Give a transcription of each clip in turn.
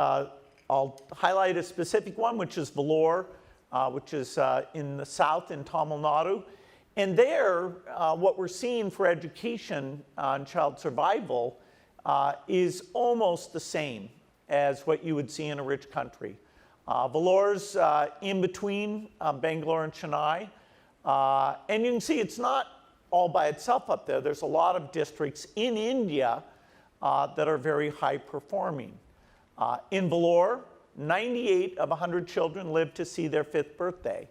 I'll highlight a specific one, which is Vellore, which is in the south in Tamilnadu. And there, what we're seeing for education and child survival is almost the same as what you would see in a rich country. Vellore's in between Bangalore and Chennai. And you can see it's not all by itself up there. There's a lot of districts in India that are very high performing. In Vellore, 98 of 100 children live to see their 5th birthday.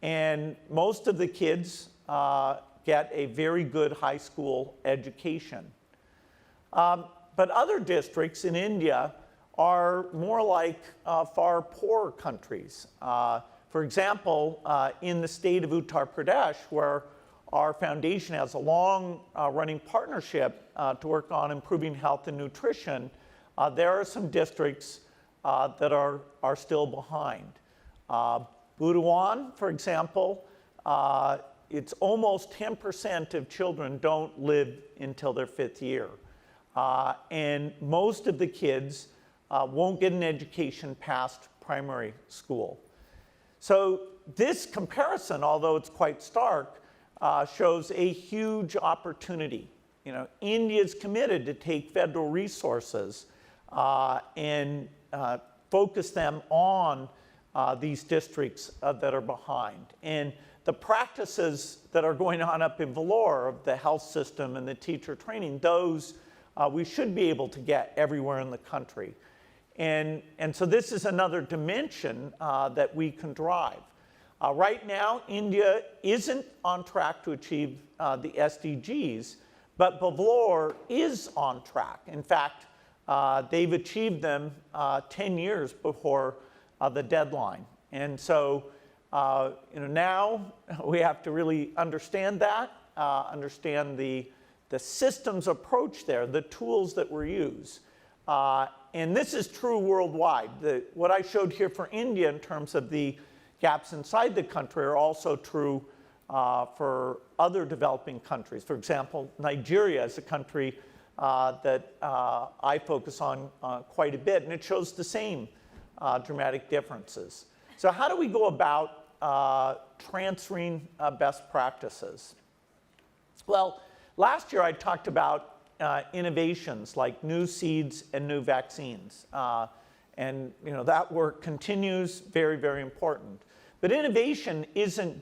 And most of the kids get a very good high school education. But other districts in India are more like far poorer countries. For example, in the state of Uttar Pradesh, where our foundation has a long running partnership to work on improving health and nutrition, there are some districts that are still behind. Budawan, for example, it's almost 10% of children don't live until their 5th year. And most of the kids won't get an education past primary school. So this comparison, although it's quite stark, shows a huge opportunity. You know, India's committed to take federal resources and focus them on these districts that are behind. And the practices that are going on up in Vellore of the health system and the teacher training, those we should be able to get everywhere in the country. And so this is another dimension that we can drive. Right now, India isn't on track to achieve the SDGs, but Vellore is on track. In fact, they've achieved them 10 years before the deadline. And so now we have to really understand that, understand the systems approach there, the tools that were used. And this is true worldwide. What I showed here for India in terms of the gaps inside the country are also true for other developing countries. For example, Nigeria is a country that I focus on quite a bit, and it shows the same dramatic differences. So how do we go about transferring best practices? Well, last year I talked about innovations like new seeds and new vaccines. And that work continues, very, very important. But innovation isn't